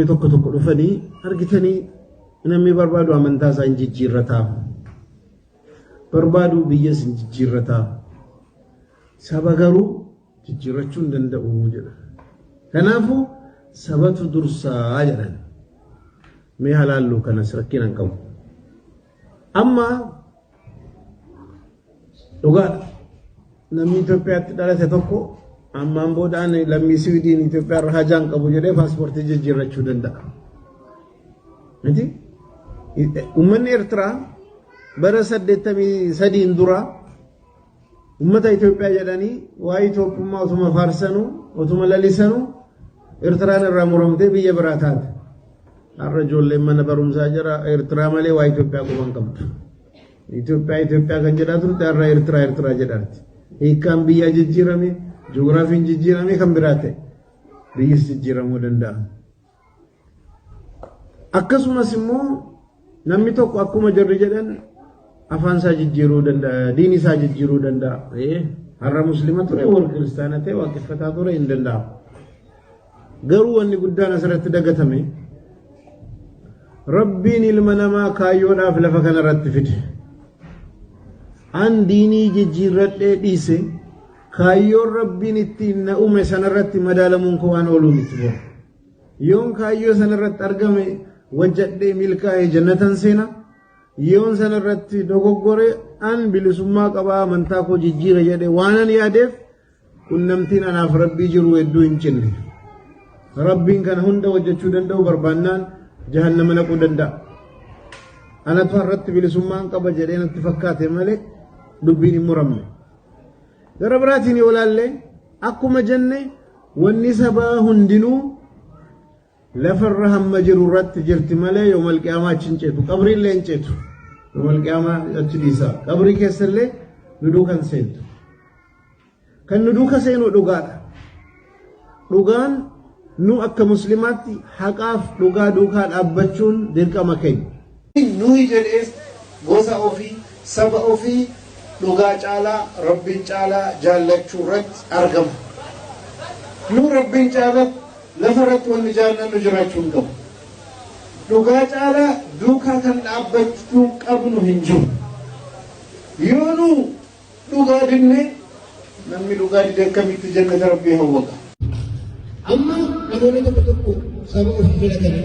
namoonni tokko tokko dhufanii argitanii namni barbaadu amantaa isaa jijjiirrataa barbaadu biyya sin jijjiirrataa saba garuu jijjiirrachuu hin danda'u jedha. Kanaafuu sabatu dursaa jedhan mee halaallu kanas rakkinaan qabu. Amma dhugaadha namni Itoophiyaatti dhalate tokko ammaan boodaan lammii Swiidin Itoophiyaa irraa hajaan qabu jedhee paaspoortii jijjiirrachuu danda'a. Miti uummanni Eertiraa bara 83 dura ummata Itoophiyaa jedhanii waa Itoophummaa utuma faarsanuu utuma lalisanuu Eertiraan irraa muramtee biyya biraa taate. Har'a ijoolleen mana barumsaa jira Eertiraa malee waa Itoophiyaa quban qabdu. Itoophiyaa kan jedhaa turte har'a Eertiraa jedhaarti. Hiikkaan biyya jijjiirame ji'oogiraafiin jijjiirame kan biraa ta'e biyyis jijjiiramuu danda'a. Akkasumas immoo namni tokko akkuma jarri jedhan afaan isaa jijjiiruu danda'a, diin isaa jijjiiruu danda'a. Har'a muslima ture wal kiristaana ta'e waaqeffataa ture hin danda'a. Garuu wanni guddaan asirratti dagatame Rabbiin ilma namaa kaayyoodhaaf lafa kanarratti fide. An diinii jijjiirradhee dhiise kaayyoon Rabbiin ittiin na uume sanarratti madaalamuun koo waan ooluu miti boo. Yoon kaayyoo sanarratti argame wajjadhee milkaa'ee jannatan seena. Yoon sanarratti dogoggore an bilisummaa qabaa amantaa koo jijjiira jedhe waanan yaadeef qunnamtiin anaaf Rabbii jiru hedduu hin cinne. Rabbiin kana hunda hojjechuu danda'u barbaannaan jahannama naquu danda'a. Anatu har'atti bilisummaan qaba jedhee natti fakkaate malee dubbiin hin muramne. Gara biraatiin yoo ilaalle akkuma jenne wanni sabaa hundinuu lafarra hamma jiru irratti jirti malee yoomal qiyaamaa achi hin ceetu qabrii illee hin ceetu. Yoomal qiyaamaa achi dhiisa qabrii keessa illee nu duukan seentu. Kan nu duuka seenu dhugaadha. Dhugaan nu akka muslimaatti haqaaf dhugaa duukaa dhaabbachuun dirqama keenya. Nuyi jedhees gosa ofii saba ofii dhugaa caalaa rabbiin caalaa jaallachuu irratti argama. Nu rabbiin caalaa lafa irratti wanni jaallannu jiraachuu hin qabu. Dhugaa caalaa duukaa kan dhaabbachuu qabnu hin jiru. Yoo nu dhugaa dinne namni dhugaa dide akkamitti jannata rabbii hawwaqa. Amma namoonni tokko saba ofii filatanii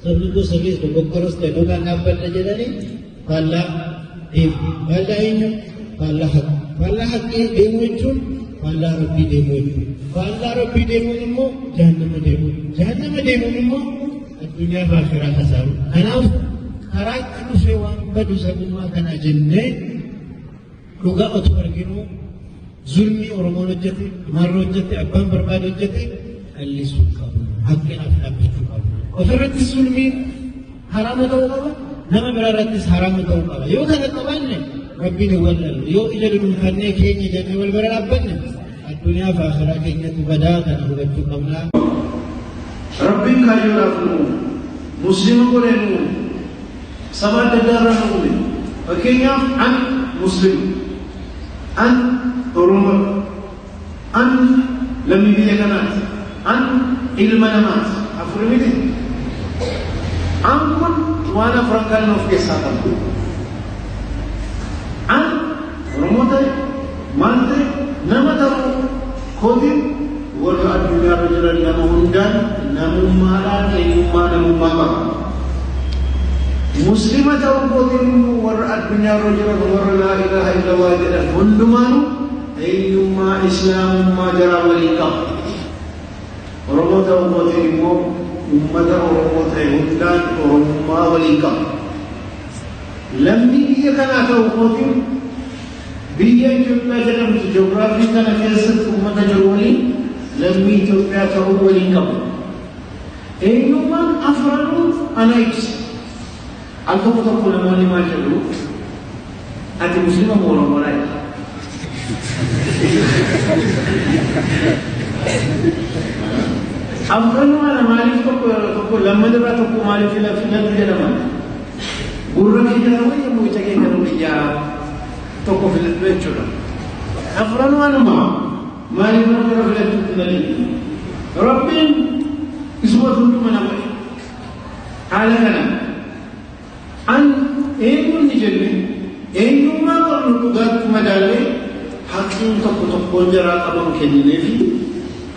sabni gosa keessa dogoggoroos ta'e dhugaan dhaabbadha jedhanii faallaa deemu. Faallaa eenyu? Faallaa haqa. Faallaa haqii deemuu jechuun faallaa rabbii deemuu jechuudha. Faallaa rabbii deemuun immoo jahannama deemuu. Jahannama deemuun immoo addunyaa fi akhiraa tasaaru. Kanaaf karaa itti dhufee waan badu sabummaa kana jennee dhugaa otoo arginuu zulmii Oromoon hojjete, Marroo hojjete, Abbaan barbaade hojjete qallisuu qabu. Haqqinaaf dhaabbachuu qabu. Ofirratti zulmiin haraama ta'uu qaba. Nama biraarrattis haraama ta'uu qaba. Yoo kana qabaanne rabbiin wallalu. Yoo ija dunuunfannee keenya jennee wal bira dhaabbanne addunyaa fi akhiraa keenyatti badaa kana hubachuu qabna. Rabbiin kaayyoodhaaf nu muslima godhee nu saba adda addaarraa nu uume. Fakkeenyaaf an muslima, an Oromoo, an lammii biyya kanaati, an ilma namaati. Afur miti. An kun waan afran kan of keessaa qabu. An Oromoo ta'e, maal ta'e, nama ta'uu kootiin warra addunyaarra jiran nama hundaan namummaadhaan eenyummaa namummaa qaba. Muslima ta'uu kootiin warra addunyaarra jiran warra laa ilaaha illallah jedhan hundumaanuu eenyummaa islaamummaa jaraa waliin qaba. Oromoo ta'uu kootiin immoo ummata Oromoo ta'e hundaan Oromummaa waliin qaba. Lammii biyya kanaa ta'uu kootiin biyya Itoophiyaa jedhamtu ji'oogiraafii kana keessatti ummata jiru waliin lammii Itoophiyaa ta'uu waliin qaba. Eenyummaan afranuu ana ibsa. Al tokko tokko namoonni maal jedhu ati muslima moo Oromoodhaa jedha. Afranuu ana maaliif tokko lammadarraa tokko maaliif filatu jedhama. Gurra keenya wayya mucha keenya biyyaa tokko filatu jechuudha. Afranuu anuma maaliif gurra filatu filanii. Rabbiin isuma hunduma nama حالا كنا أن إيقون نجلي إيقون ما قرن قدرت مدالي حقين تقول جرى أبن كنيني في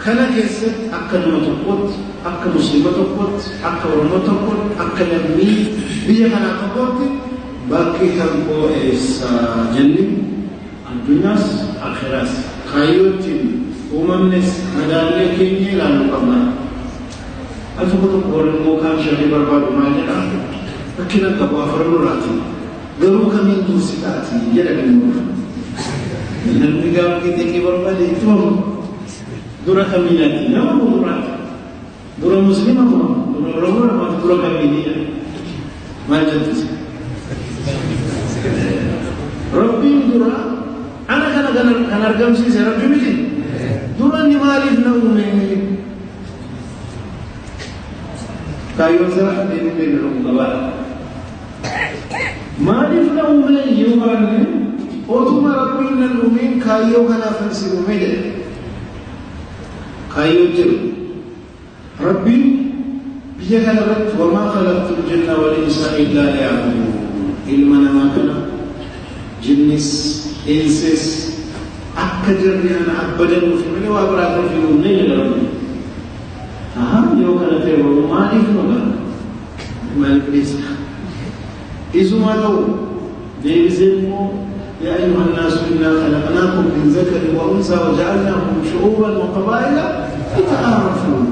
كنا كيست أكل متقوت أكل مسلمة تقوت أكل ورمو تقوت أكل أمي بيا كنا تقوت باقي تنقو إيسا جنة الدنيا آخرات خيوتين ومنس مدالي كيني لا نقمنا أفكر قول الموكان شهي برباد ما جرى لكن التبوا فرلو راتي دروك من دوسيتاتي يلك الموكان من النقام كي برباد يتوم دورا كميناتي نما دورا مسلمة دورا رمورة ما دورا كمينية ما جدت ربي دورا أنا كان أرقم سيسي ربي بيجي دورا نماليف نومي كايو زرع دين بين الرقبة ماليف نومي يوغاني أوتما ربي نومي كايو كان أفنسي نومي كايو جرو ربي بيجا رب وما خلقت الجن والإنس إلا ليعبدون علما ما كان جنس إنسس أكجر أنا أبدا في من وأبرات في الأمنية لربي يو كان تيرو ما يفنوغا ما البريس إذا ما لو بيزمو يا أيها الناس إنا خلقناكم من ذكر وأنثى وجعلناكم شعوبا وقبائل لتعارفوا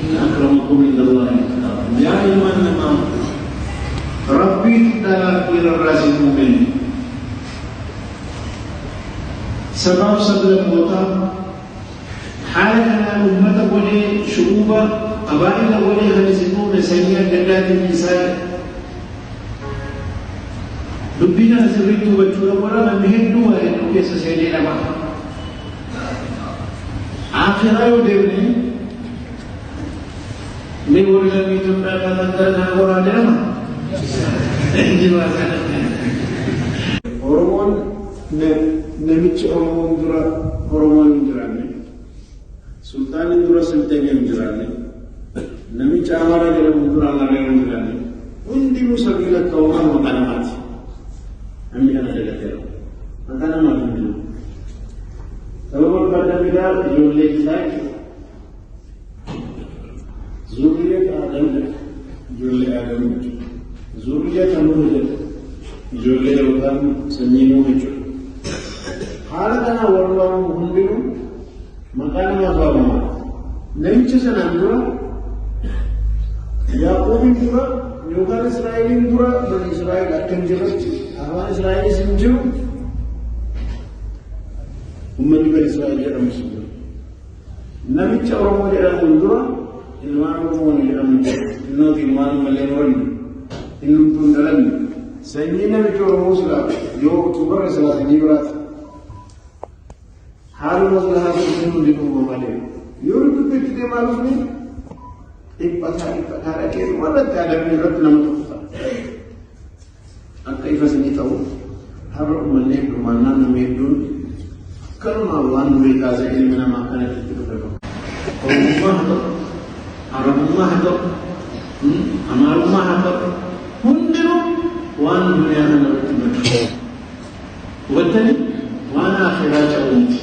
إن أكرمكم عند الله أتقاكم يا أيها الناس ربي تدار الراس المؤمن سبب الموتى حالنا أمة ولي شعوبا قبائل ولي خلصتون سيئا جلات النساء ربنا سريتو بجورا ورانا مهدو وإنو كيسا سيدينا بحر آخرا يوديوني من ورغا ميتون باقا تنكرنا ورا دراما Oromoon namichi Oromoon dura Oromoon hin jiraanne sultaaniin dura sultaanii hin jiraanne namichi Amaaraa jedhamu dura Amaaraa hin jiraanne hundinuu sabiila ta'uudhaan maqaa namaati namni kana dagateera maqaa namaati hin jiru sababa barbaadaminaa ijoollee isaa zurriyee Aadam ijoollee Aadam zurriyee Nuuh ijoollee yookaan sanyii Nuuh jechuudha. Haala kanaan wal waamamu hundinuu maqaa namaaf waamama. Namicha sanaan dura Yaaqoobiin dura yookaan Israa'eliin dura bani Israa'el akka hin jirretti afaan Israa'elis hin jiru ummanni bani Israa'el jedhamu sun dura. Namicha Oromoo jedhamuun dura ilmaan Oromoo jedhamu innooti ilmaan malee horanne innumtuun dhalanne sanyii namicha Oromoo silaa yoo utuu barre silaa sanyii biraati. Haaluma silaa sun hundinuu uumamaa yoo dubbitti itti deemaa dhufne dhiphataa dhaqee warratti aadamni irratti nama tokko ta'a. Akka ifa sanii ta'u har'a uummanni heddumaannaan namni hedduun kanumaa waan durii kaasee ilmi namaa kanatti itti dhufe qabu. Oromummaa haa ta'u, Arabummaa haa ta'u, Amaarummaa haa ta'u hundinuu waan duniyaa kana irratti madda. Hubattani waan akhiraa ta'uuti.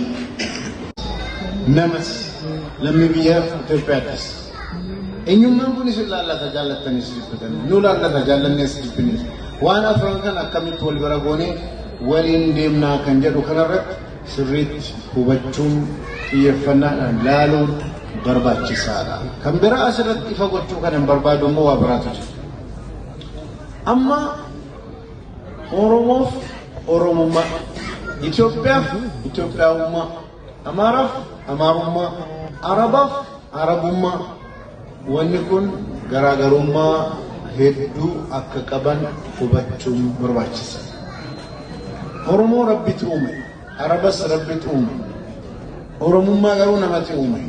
Namas lammii biyya Itoophiyaattis. Eenyummaan kunis ilaallata jaallattanis jibbatan nu ilaallata jaallannees jibbinis waan afran kan akkamitti wal bira goonee waliin deemnaa kan jedhu kanarratti sirriitti hubachuun xiyyeeffannaadhaan laaluun barbaachisaadha. Kan biraa asirratti ifa gochuu kan hin barbaadu immoo waa biraatu jira. Amma Oromoof Oromummaa, Itoophiyaaf Itoophiyaawummaa, Amaaraaf Amaarummaa, Arabaaf Arabummaa wanni kun garaagarummaa hedduu akka qaban hubachuun barbaachisa. Oromoo Rabbitu uume, Arabas Rabbitu uume, Oromummaa garuu namatti uume.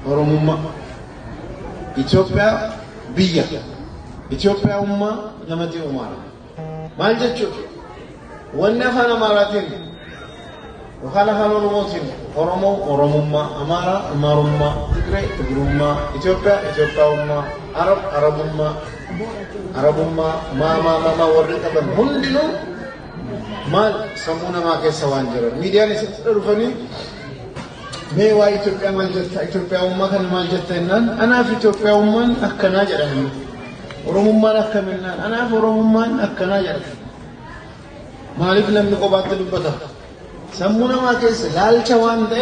Oromummaa Itoophiyaa biyya, Itoophiyaawummaa namatti uumaadha. Maal jechuudha? Wanni afaan Amaaraatiin وقال هالون موتين أورموما أمارا أماروما تجري تجروما إثيوبيا إثيوبيا عربوما ما ورد أبدا هندلو مال سمونا ما كسوان جرا ميديا نسيترفني مي واي إثيوبيا كان مال جتنان أنا في إثيوبيا أكنا جرهم أورموما أكملنا أنا في أورموما أكنا جرهم مالك لم نقبض دبته سمونا ما كيس لال شوان ده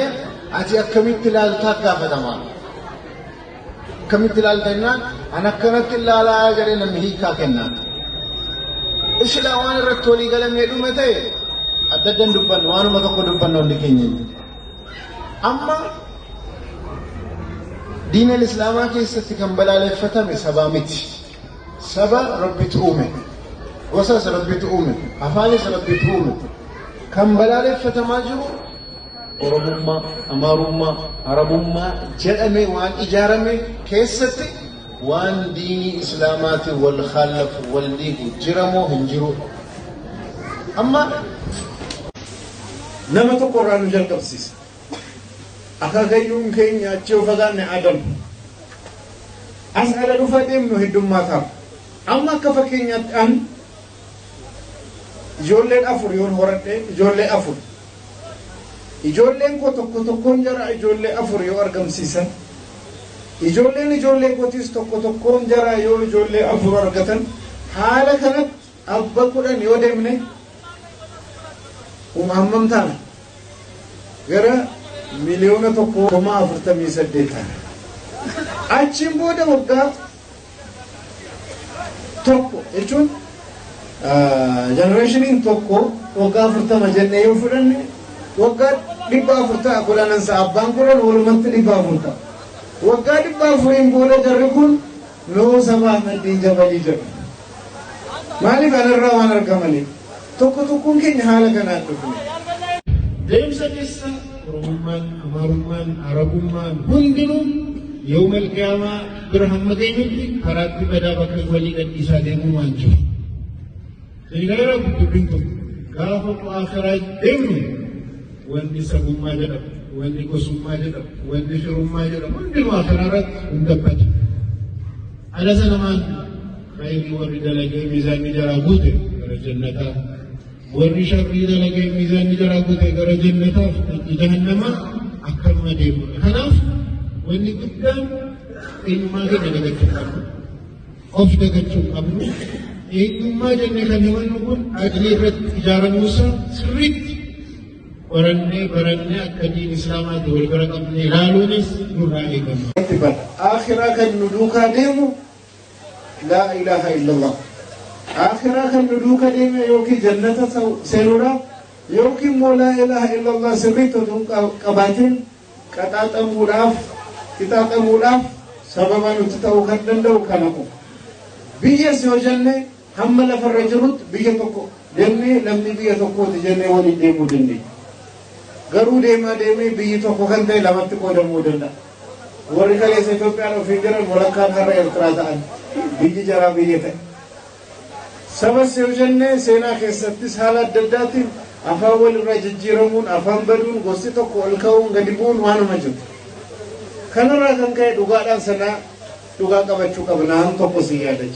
أجي أكمل تلال ثاقة فتما كمل تلال تنا أنا كنا تلال أجري نمهي كأكنا إيش لوان رتولي قال ميدو متى أددن دبان وانو ما تقول دبان نون دكيني أما دين الإسلام كيس تكمل على فتما سبامت سبا ربي تؤمن وساس ربي تؤمن أفعال ربي تؤمن كم بلالة فتماجو أورموما أماروما عربوما جرمي وان إجارمي كيستي وان ديني إسلامات والخلف والليق جرمو هنجرو أما نمتو قرآن جل قبسيس أخا غيرون كين يأتيو فضان عدم أسأل رفاديم نهدو ماتام أما كفاكين يتأن ijoolleen afur yoon horadhe ijoollee afur ijoolleen ko tokkoon jara ijoollee afur yoo argamsiisan ijoollee kootis tokkoon jara yoo ijoollee afur argatan haala kanatti abba kudhan yoo deemne hammam taana gara miliyoona 1.48 taana achiin booda waggaa tokko jechuun generation tokko waggaa 40 jennee yoo fudhanne waggaa 400 kudhanan abbaan kudhan walumatti 400 waggaa 400 booda jarri kun noo sabaa maddii jabalii jedhu maaliif anarraa waan argamanii tokkoon keenya haala kanaan dhufne deemsa keessa oromummaan amaarummaan arabummaan hundinuu يوم القيامة برهم مدينتي فرات بدا بكر ولي قد إسادة موانجو سيغيرا بنتم كافق آخرة دمو واني سبو ما جدب واني قسم ما جدب واني شرم ما جدب واني آخرات اندبت على زمان خير ورد لكي ميزان جرابوته كرا جنتا ورد شر لكي ميزان جرابوته كرا جنتا جهنم أكرم ديمو خلاف واني قدام إنما كنا نتكلم أوف تكتشف أبنو إنما جنة كنمان نقول أجلي رد إجارة موسى سريت ورني أكدين إسلامات والبركة من إلالونس نرائي كما آخرا كان ندوكا ديمو لا إله إلا الله آخرا كان ندوكا ديمو يوكي جنة سيرورا يوكي مو لا إله إلا الله سريت ودوكا قباتين كتاتا مراف كتاتا مراف سببا نتتاو كردندو كنكو بيجي سيوجنة هم لفر رجلوت بيجي توكو دمي لمني بيجي توكو تجنة ولي ديمو دندي غرو ديما بيجي توكو كنتي لمن تكو دمو دندا ورقة سيتوبيا لو فيجرا ملكان هرا إلتراثان بيجي جرا بيجي ته سبب سيوجنة سينا كيستيس حالات دلداتين أفاول رججيرمون أفام بدون غوستي توكو الكاون غديبون وانو مجد كنرا كنكاي دوغادان سنا دوغا قبچو قبنا هم توكو سيادة